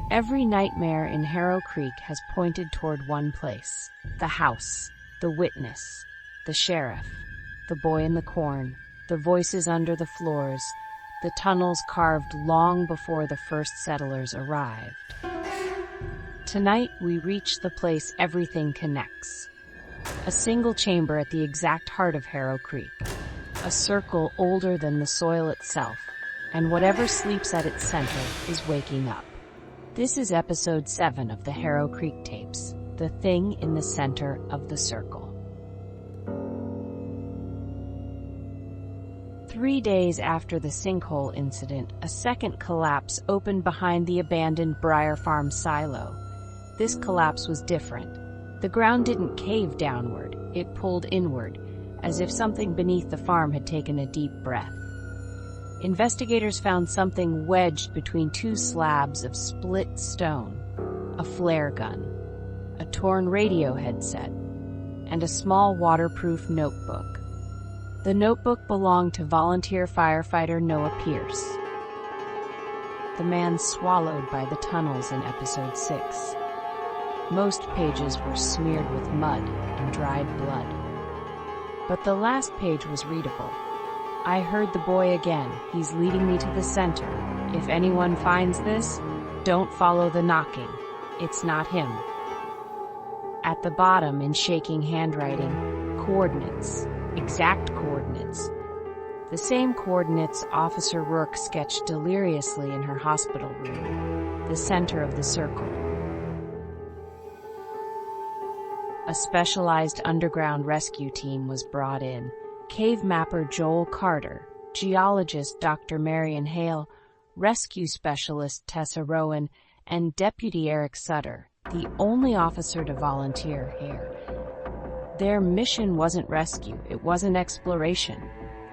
Every nightmare in Harrow Creek has pointed toward one place: the house, the witness, the sheriff, the boy in the corn, the voices under the floors, the tunnels carved long before the first settlers arrived. Tonight we reach the place everything connects. A single chamber at the exact heart of Harrow Creek. A circle older than the soil itself, and whatever sleeps at its center is waking up. This is episode 7 of the Harrow Creek tapes, The Thing in the Center of the Circle. 3 days after the sinkhole incident, a second collapse opened behind the abandoned Briar Farm silo. This collapse was different. The ground didn't cave downward, it pulled inward, as if something beneath the farm had taken a deep breath. Investigators found something wedged between two slabs of split stone: a flare gun, a torn radio headset, and a small waterproof notebook. The notebook belonged to volunteer firefighter Noah Pierce, the man swallowed by the tunnels in episode 6. Most pages were smeared with mud and dried blood. But the last page was readable. I heard the boy again. He's leading me to the center. If anyone finds this, don't follow the knocking. It's not him. At the bottom, in shaking handwriting, coordinates. Exact coordinates. The same coordinates Officer Rourke sketched deliriously in her hospital room. The center of the circle. A specialized underground rescue team was brought in. Cave mapper Joel Carter, geologist Dr. Marion Hale, rescue specialist Tessa Rowan, and Deputy Eric Sutter, the only officer to volunteer here. Their mission wasn't rescue, it wasn't exploration,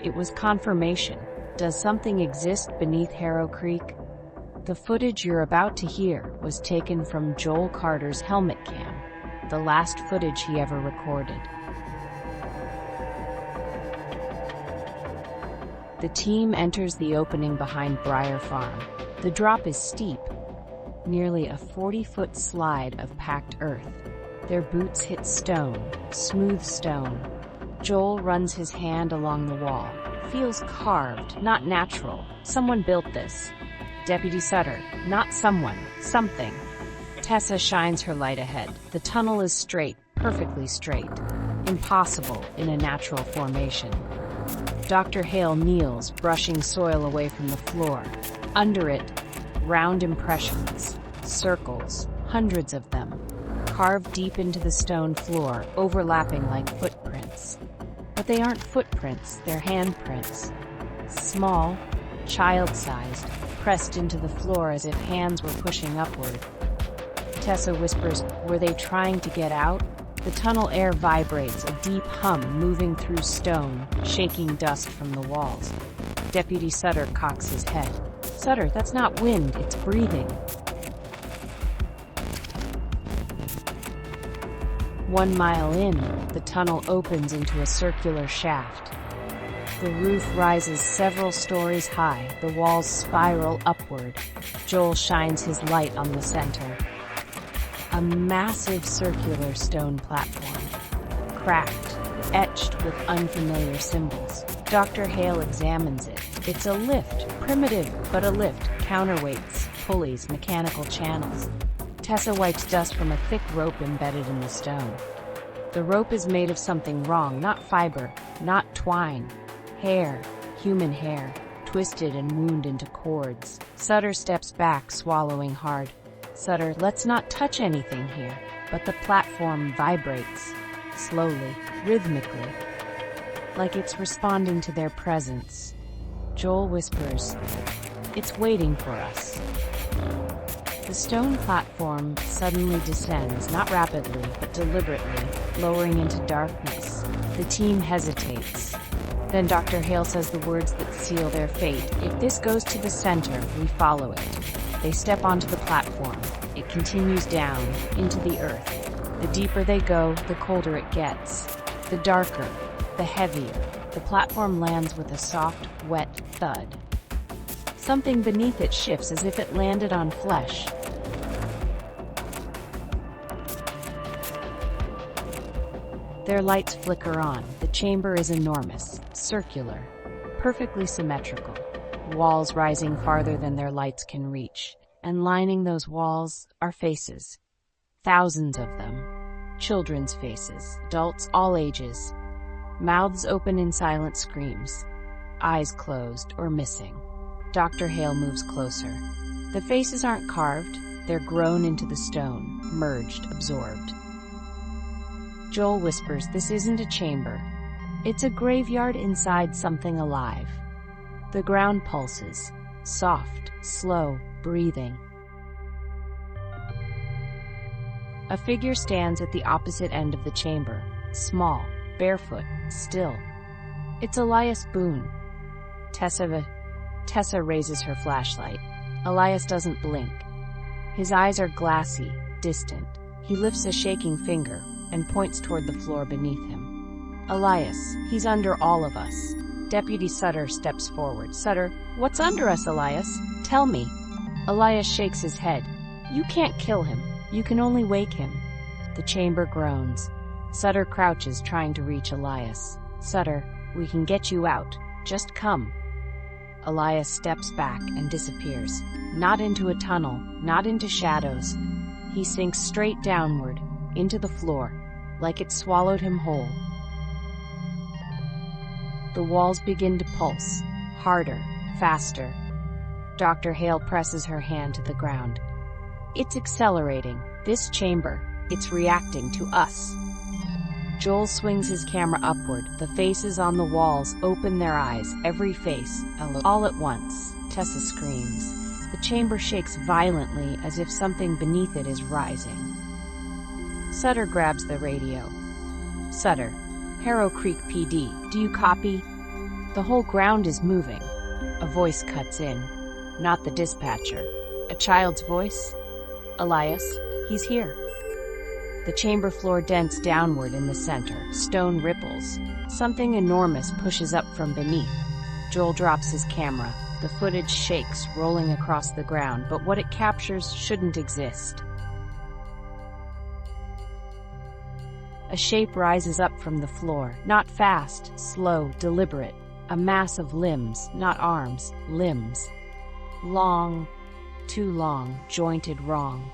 it was confirmation. Does something exist beneath Harrow Creek? The footage you're about to hear was taken from Joel Carter's helmet cam, the last footage he ever recorded. The team enters the opening behind Briar Farm. The drop is steep, nearly a 40-foot slide of packed earth. Their boots hit stone, smooth stone. Joel runs his hand along the wall. Feels carved, not natural. Someone built this. Deputy Sutter, not someone, something. Tessa shines her light ahead. The tunnel is straight, perfectly straight. Impossible in a natural formation. Dr. Hale kneels, brushing soil away from the floor. Under it, round impressions, circles, hundreds of them, carved deep into the stone floor, overlapping like footprints. But they aren't footprints, they're handprints. Small, child-sized, pressed into the floor as if hands were pushing upward. Tessa whispers, "Were they trying to get out?" The tunnel air vibrates, a deep hum moving through stone, shaking dust from the walls. Deputy Sutter cocks his head. "Sutter, that's not wind, it's breathing." 1 mile in, the tunnel opens into a circular shaft. The roof rises several stories high, the walls spiral upward. Joel shines his light on the center. A massive circular stone platform, cracked, etched with unfamiliar symbols. Dr. Hale examines it. It's a lift, primitive, but a lift. Counterweights, pulleys, mechanical channels. Tessa wipes dust from a thick rope embedded in the stone. The rope is made of something wrong, not fiber, not twine. Hair, human hair, twisted and wound into cords. Sutter steps back, swallowing hard. "Sutter, let's not touch anything here." But the platform vibrates, slowly, rhythmically, like it's responding to their presence. Joel whispers, "It's waiting for us." The stone platform suddenly descends, not rapidly, but deliberately, lowering into darkness. The team hesitates. Then Dr. Hale says the words that seal their fate. "If this goes to the center, we follow it." They step onto the platform. It continues down, into the earth. The deeper they go, the colder it gets. The darker, the heavier. The platform lands with a soft, wet thud. Something beneath it shifts as if it landed on flesh. Their lights flicker on. The chamber is enormous, circular, perfectly symmetrical, walls rising farther than their lights can reach, and lining those walls are faces. Thousands of them. Children's faces, adults all ages. Mouths open in silent screams, eyes closed or missing. Dr. Hale moves closer. The faces aren't carved, they're grown into the stone, merged, absorbed. Joel whispers, "This isn't a chamber. It's a graveyard inside something alive." The ground pulses, soft, slow, breathing. A figure stands at the opposite end of the chamber, small, barefoot, still. It's Elias Boone. Tessa raises her flashlight. Elias doesn't blink. His eyes are glassy, distant. He lifts a shaking finger and points toward the floor beneath him. "Elias, he's under all of us." Deputy Sutter steps forward. "Sutter, what's under us, Elias? Tell me." Elias shakes his head. "You can't kill him. You can only wake him." The chamber groans. Sutter crouches, trying to reach Elias. "Sutter, we can get you out. Just come." Elias steps back and disappears. Not into a tunnel, not into shadows. He sinks straight downward, into the floor, like it swallowed him whole. The walls begin to pulse, harder, faster. Dr. Hale presses her hand to the ground. "It's accelerating. This chamber, it's reacting to us." Joel swings his camera upward. The faces on the walls open their eyes, every face, all at once. Tessa screams. The chamber shakes violently as if something beneath it is rising. Sutter grabs the radio. "Sutter, Harrow Creek PD, do you copy?" The whole ground is moving. A voice cuts in. Not the dispatcher. A child's voice? "Elias, he's here." The chamber floor dents downward in the center. Stone ripples. Something enormous pushes up from beneath. Joel drops his camera. The footage shakes, rolling across the ground, but what it captures shouldn't exist. A shape rises up from the floor, not fast, slow, deliberate. A mass of limbs, not arms, limbs. Long, too long, jointed wrong.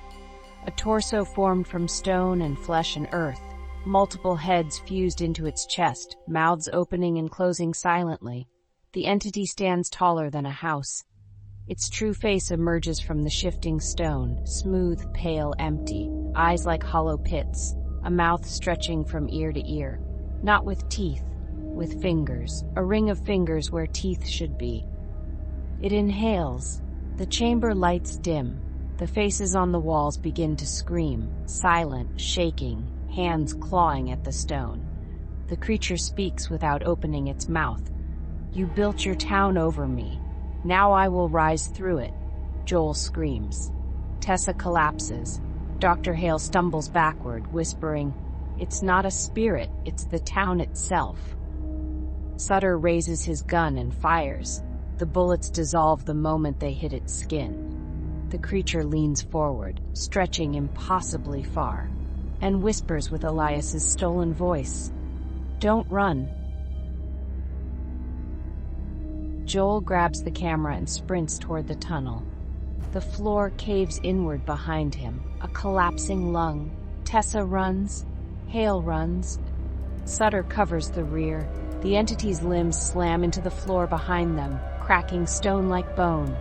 A torso formed from stone and flesh and earth, multiple heads fused into its chest, mouths opening and closing silently. The entity stands taller than a house. Its true face emerges from the shifting stone, smooth, pale, empty, eyes like hollow pits, a mouth stretching from ear to ear. Not with teeth, with fingers, a ring of fingers where teeth should be. It inhales. The chamber lights dim. The faces on the walls begin to scream, silent, shaking, hands clawing at the stone. The creature speaks without opening its mouth. "You built your town over me. Now I will rise through it." Joel screams. Tessa collapses. Dr. Hale stumbles backward, whispering, "It's not a spirit, it's the town itself." Sutter raises his gun and fires. The bullets dissolve the moment they hit its skin. The creature leans forward, stretching impossibly far, and whispers with Elias's stolen voice, "Don't run." Joel grabs the camera and sprints toward the tunnel. The floor caves inward behind him, a collapsing lung. Tessa runs. Hale runs. Sutter covers the rear. The entity's limbs slam into the floor behind them, cracking stone like bone.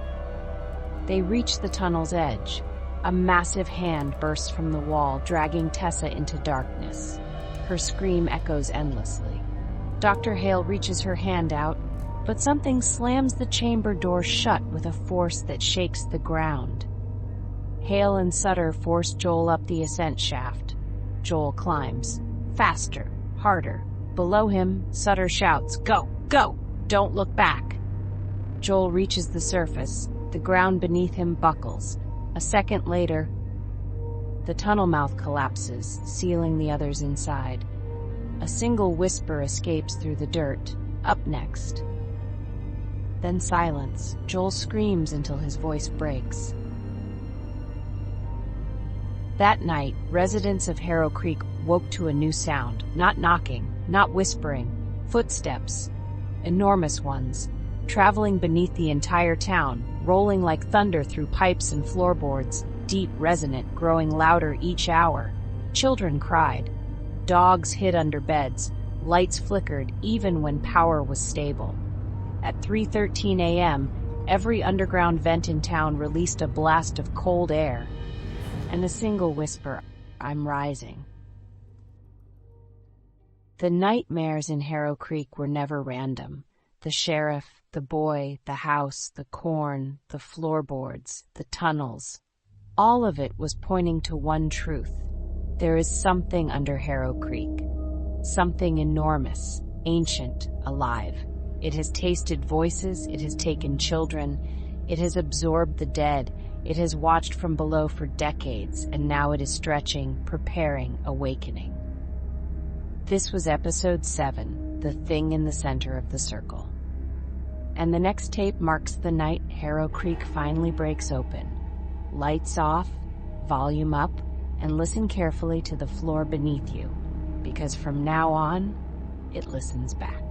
They reach the tunnel's edge. A massive hand bursts from the wall, dragging Tessa into darkness. Her scream echoes endlessly. Dr. Hale reaches her hand out, but something slams the chamber door shut with a force that shakes the ground. Hale and Sutter force Joel up the ascent shaft. Joel climbs. Faster, harder. Below him, Sutter shouts, "Go, go! Don't look back!" Joel reaches the surface. The ground beneath him buckles. A second later, the tunnel mouth collapses, sealing the others inside. A single whisper escapes through the dirt. "Up next." Then silence. Joel screams until his voice breaks. That night, residents of Harrow Creek woke to a new sound, not knocking, not whispering, footsteps, enormous ones, traveling beneath the entire town, rolling like thunder through pipes and floorboards, deep, resonant, growing louder each hour. Children cried. Dogs hid under beds. Lights flickered even when power was stable. At 3:13 a.m., every underground vent in town released a blast of cold air, and a single whisper, "I'm rising." The nightmares in Harrow Creek were never random. The sheriff, the boy, the house, the corn, the floorboards, the tunnels. All of it was pointing to one truth. There is something under Harrow Creek. Something enormous, ancient, alive. It has tasted voices, it has taken children, it has absorbed the dead, it has watched from below for decades, and now it is stretching, preparing, awakening. This was episode 7, The Thing in the Center of the Circle. And the next tape marks the night Harrow Creek finally breaks open. Lights off, volume up, and listen carefully to the floor beneath you, because from now on, it listens back.